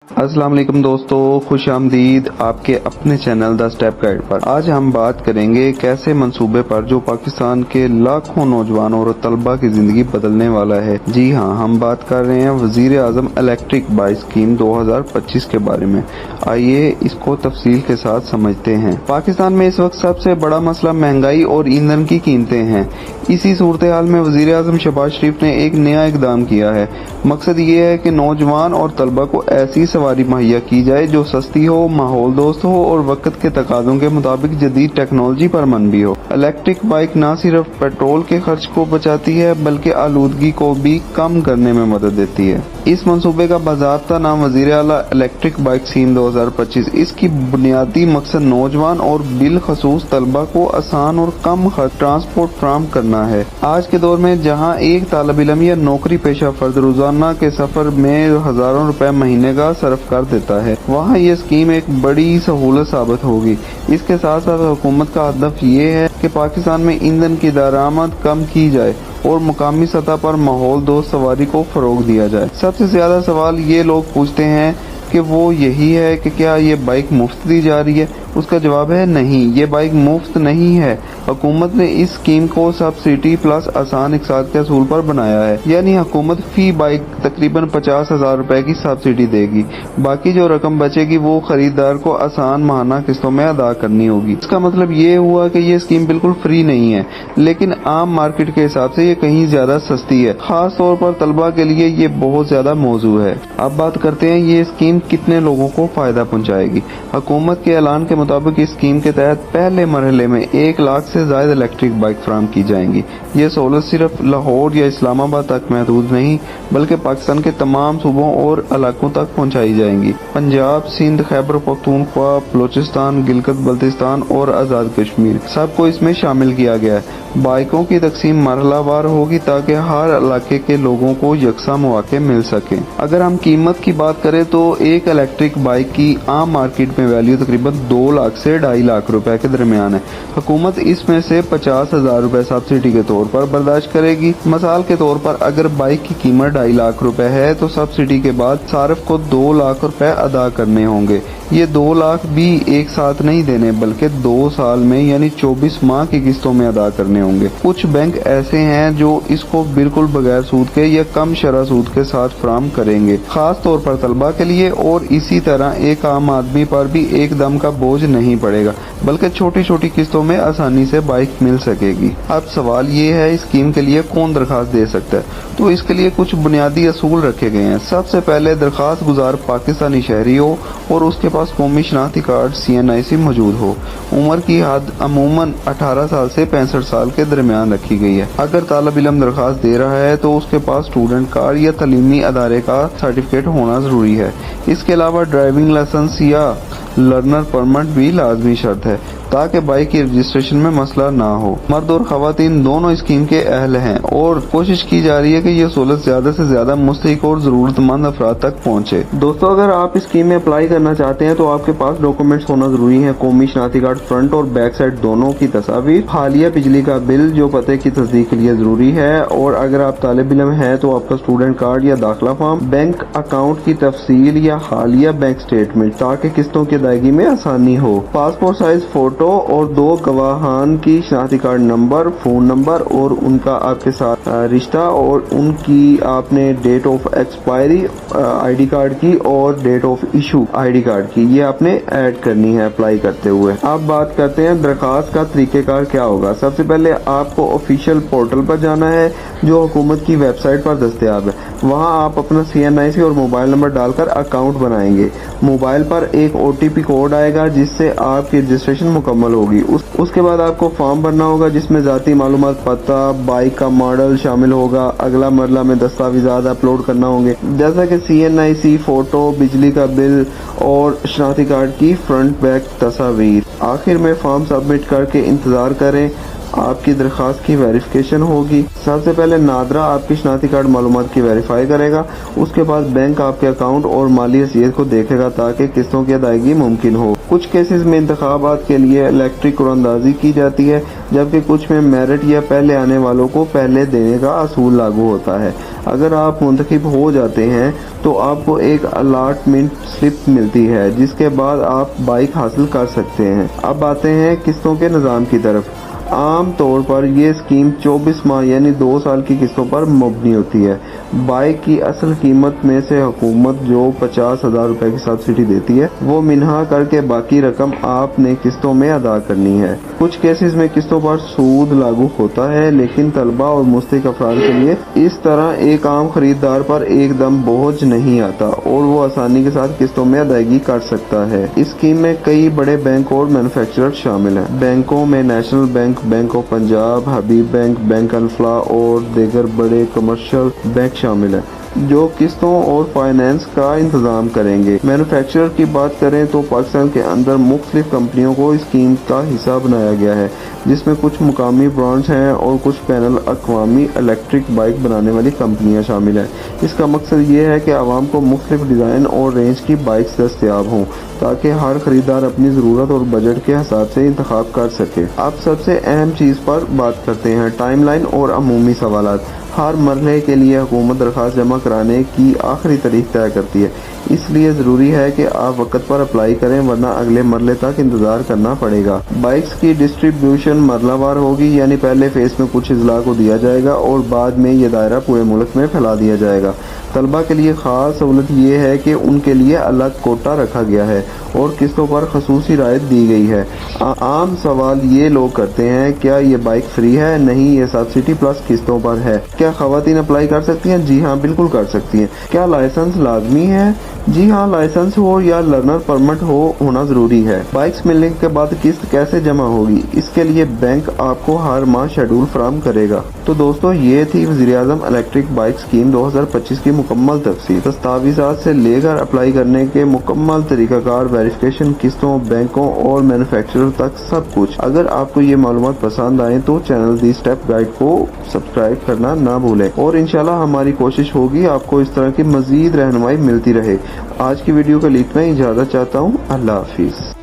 अस्सलाम वालेकुम दोस्तों, खुश आमदीद आपके अपने चैनल द स्टेप गाइड पर। आज हम बात करेंगे कैसे मंसूबे पर जो पाकिस्तान के लाखों नौजवानों और तलबा की जिंदगी बदलने वाला है। जी हाँ, हम बात कर रहे हैं वजीर आजम इलेक्ट्रिक बाइक स्कीम 2025 के बारे में। आइए इसको तफसील के साथ समझते हैं। पाकिस्तान में इस वक्त सबसे बड़ा मसला महंगाई और ईंधन की कीमतें हैं। इसी सूरत हाल में वजीर आजम शहबाज शरीफ ने एक नया इकदाम किया है। मकसद ये है कि नौजवान और तलबा को ऐसी सवारी मुहैया की जाए जो सस्ती हो, माहौल दोस्त हो और वक्त के तकाज़ों के मुताबिक जदीद टेक्नोलॉजी पर मनबी हो। इलेक्ट्रिक बाइक न सिर्फ पेट्रोल के खर्च को बचाती है बल्कि आलूदगी को भी कम करने में मदद देती है। इस मंसूबे का बाज़ाब्ता नाम वज़ीर आला इलेक्ट्रिक बाइक स्कीम 2025। इसकी बुनियादी मकसद नौजवान और बिलखसूस तलबा को आसान और कम खर्च ट्रांसपोर्ट फराहम करना है। आज के दौर में जहाँ एक तालिब इल्म या नौकरी पेशा फर्द रोजाना के सफर में हजारों रुपए महीने का सर्फ कर देता है, वहाँ ये स्कीम एक बड़ी सहूलत साबित होगी। इसके साथ साथ हुकूमत का हदफ ये है कि पाकिस्तान में ईंधन की दरामद कम की जाए और मुकामी सतह पर माहौल दोस्त सवारी को फरोग दिया जाए। सबसे ज्यादा सवाल ये लोग पूछते हैं कि वो यही है कि क्या ये बाइक मुफ्त दी जा रही है। उसका जवाब है नहीं, ये बाइक मुफ्त नहीं है। हुकूमत ने इस स्कीम को सब्सिडी प्लस आसान इकसाद के असूल पर बनाया है, यानी हुकूमत फी बाइक तकरीबन 50,000 रुपए की सब्सिडी देगी। बाकी जो रकम बचेगी वो खरीदार को आसान माहाना किस्तों में अदा करनी होगी। इसका मतलब ये हुआ कि ये स्कीम बिल्कुल फ्री नहीं है, लेकिन आम मार्केट के हिसाब से ये कहीं ज्यादा सस्ती है। खास तौर पर तलबा के लिए ये बहुत ज्यादा मौजू है। अब बात करते हैं ये स्कीम कितने लोगों को फायदा पहुँचाएगी। हुकूमत के ऐलान के मुताबिक इस स्कीम के तहत पहले मरहले में 1 लाख से ज्यादा इलेक्ट्रिक बाइक फराहम की जाएंगी। ये सहूलत सिर्फ लाहौर या इस्लामाबाद तक महदूद नहीं बल्कि पाकिस्तान के तमाम सूबों और इलाकों तक पहुंचाई जाएंगी। पंजाब, सिंध, खैबर पख्तूनख्वा, बलोचिस्तान, गिलगित बल्तिस्तान और आजाद कश्मीर सबको इसमें शामिल किया गया है। बाइकों की तकसीम मरहलावार होगी ताकि हर इलाके के लोगों को यकसा मौके मिल सके। अगर हम कीमत की बात करें तो एक इलेक्ट्रिक बाइक की आम मार्केट में वैल्यू तकरीबन 2 लाख से 2.5 लाख रुपए के दरमियान है। हुकूमत इसमें से 50,000 रुपए सब्सिडी के तौर पर बर्दाश्त करेगी। मिसाल के तौर पर अगर बाइक की कीमत 2.5 लाख रुपए है तो सब्सिडी के बाद सार्फ को 2 लाख रुपए अदा करने होंगे। ये 2 लाख भी एक साथ नहीं देने बल्कि 2 साल में यानी 24 माह की किस्तों में अदा करने होंगे। कुछ बैंक ऐसे हैं जो इसको बिल्कुल बगैर सूद के या कम शरह सूद के साथ फराहम करेंगे, खास तौर पर तलबा के लिए। और इसी तरह एक आम आदमी पर भी एकदम का बोझ नहीं पड़ेगा बल्कि छोटी छोटी किस्तों में आसानी से बाइक मिल सकेगी। अब सवाल ये है इस स्कीम के लिए कौन दरखास्त दे सकता है, तो इसके लिए कुछ बुनियादी असूल रखे गए हैं। सबसे पहले दरखास्त गुजार पाकिस्तानी शहरी हो और उसके पास कौमी शनाख्ती कार्ड CNIC मौजूद हो। उम्र की हद अमूमन 18 साल से 65 साल के दरमियान रखी गई है। अगर तालिब इल्म दरखास्त दे रहा है तो उसके पास स्टूडेंट कार्ड या तलीमी अदारे का सर्टिफिकेट होना जरूरी है। इसके अलावा ड्राइविंग लाइसेंस या लर्नर परमिट भी लाजमी शर्त है ताकि बाइक की रजिस्ट्रेशन में मसला ना हो। मर्द और खवातीन दोनों स्कीम के अहल हैं और कोशिश की जा रही है कि ये सहूलत ज्यादा से ज्यादा मुस्तहिक और जरूरतमंद अफराद तक पहुँचे। दोस्तों, अगर आप इस स्कीम में अप्लाई करना चाहते हैं तो आपके पास डॉक्यूमेंट्स होना जरूरी है। कौमी शनाख्ती कार्ड फ्रंट और बैक साइड दोनों की तस्वीर, हालिया बिजली का बिल जो पते की तस्दीक के लिए जरूरी है, और अगर आप तालिब इल्म है तो आपका स्टूडेंट कार्ड या दाखिला फॉर्म, बैंक अकाउंट की तफसील या हालिया बैंक स्टेटमेंट ताकि किस्तों की अदायगी में आसानी हो, पासपोर्ट साइज फोटो और 2 गवाहान की शनाख्ती कार्ड नंबर, फोन नंबर और उनका आपके साथ रिश्ता, और उनकी आपने date of expiry ID card की और date of issue ID card की ये आपने ऐड करनी है अप्लाई करते हुए। अब बात करते हैं दरखास्त का तरीकेकार क्या होगा। सबसे पहले आपको ऑफिशियल पोर्टल पर जाना है जो हुकूमत की वेबसाइट पर दस्तयाब है। वहाँ आप अपना CNIC और मोबाइल नंबर डालकर अकाउंट बनाएंगे। मोबाइल पर एक OTP कोड आएगा जिससे आपकी रजिस्ट्रेशन मुकम्मल होगी। उसके बाद आपको फॉर्म भरना होगा जिसमें जाती मालूमात, पता, बाइक का मॉडल शामिल होगा। अगला मरला में दस्तावेजात अपलोड करना होंगे जैसा कि CNIC फोटो, बिजली का बिल और शनाख्ती कार्ड की फ्रंट बैक तस्वीर। आखिर में फॉर्म सबमिट करके इंतजार करें, आपकी दरखास्त की वेरिफिकेशन होगी। सबसे पहले नादरा आपकी शनाख्ती कार्ड मालूमात की वेरीफाई करेगा। उसके बाद बैंक आपके अकाउंट और माली हैसियत को देखेगा ताकि किस्तों की अदायगी मुमकिन हो। कुछ केसेस में इंतखाबात के लिए इलेक्ट्रिक कुरानंदाजी की जाती है, जबकि कुछ में मेरिट या पहले आने वालों को पहले देने का असूल लागू होता है। अगर आप मुंतखब हो जाते हैं तो आपको एक अलॉटमेंट स्लिप मिलती है, जिसके बाद आप बाइक हासिल कर सकते हैं। अब आते हैं किस्तों के निज़ाम की तरफ। आम तौर पर ये स्कीम 24 माह यानी 2 साल की किस्तों पर मबनी होती है। बाइक की असल कीमत में से हुकूमत जो 50,000 रुपए की सब्सिडी देती है, वो मिन्हा करके बाकी रकम आपने किस्तों में अदा करनी है। कुछ केसेस में किस्तों पर सूद लागू होता है, लेकिन तलबा और मुस्तहिक अफराद के लिए इस तरह एक आम खरीदार पर एकदम बोझ नहीं आता और वो आसानी के साथ किस्तों में अदायगी कर सकता है। इस स्कीम में कई बड़े बैंक और मैन्युफैक्चरर शामिल हैं। बैंकों में National Bank, Bank of Punjab, Habib Bank, Bank Alfalah और दीगर बड़े कमर्शियल बैंक शामिल हैं जो किस्तों और फाइनेंस का इंतजाम करेंगे। मैन्युफैक्चरर की बात करें तो पाकिस्तान के अंदर मुख्तलिफ कंपनियों को इस स्कीम का हिस्सा बनाया गया है, जिसमें कुछ मुकामी ब्रांड्स हैं और कुछ बैनुल अक़वामी इलेक्ट्रिक बाइक बनाने वाली कंपनियां शामिल हैं। इसका मकसद ये है कि आवाम को मुख्तलिफ डिज़ाइन और रेंज की बाइक्स दस्तयाब हों, ताकि हर खरीदार अपनी ज़रूरत और बजट के हिसाब से इंतखाब कर सके। अब सबसे अहम चीज़ पर बात करते हैं, टाइमलाइन और अमूमी सवालात। हर मरहले के लिए हुकूमत दरख्वास्त जमा कराने की आखिरी तारीख तय करती है, इसलिए ज़रूरी है कि आप वक्त पर अप्लाई करें, वरना अगले मरहले तक इंतज़ार करना पड़ेगा। बाइक्स की डिस्ट्रीब्यूशन मरलावार होगी, यानी पहले फेज में कुछ अजला को दिया जाएगा और बाद में ये दायरा पूरे मुल्क में फैला दिया जाएगा। तलबा के लिए ख़ास सहूलत ये है कि उनके लिए अलग कोटा रखा गया है और किस्तों पर खसूसी रायत दी गई है। आम सवाल ये लोग करते हैं, क्या ये बाइक फ्री है? नहीं, ये सब्सिडी प्लस किस्तों पर है। क्या ख़वातीन अप्लाई कर सकती हैं? जी हाँ, बिल्कुल कर सकती हैं। क्या लाइसेंस लाजमी है? जी हाँ, लाइसेंस हो या लर्नर परमिट होना ज़रूरी है। बाइक्स मिलने के बाद किस्त कैसे जमा होगी? इसके लिए बैंक आपको हर माह शेड्यूल फराहम करेगा। तो दोस्तों, ये थी वज़ीर-ए-आज़म इलेक्ट्रिक बाइक स्कीम 2025 की मुकम्मल तफसील। दस्तावेज़ात से लेकर अप्लाई करने के मुकम्मल तरीक़ाकार, वेरिफिकेशन, किस्तों, बैंकों और मैन्युफैक्चरर तक सब कुछ। अगर आपको ये मालूमात पसंद आए तो चैनल दी स्टेप गाइड को सब्सक्राइब करना ना भूलें और इंशाल्लाह हमारी कोशिश होगी आपको इस तरह की मज़ीद रहनुमाई मिलती रहे। आज की वीडियो के लिए इतना ही, इजाज़त चाहता हूँ। अल्लाह हाफिज़।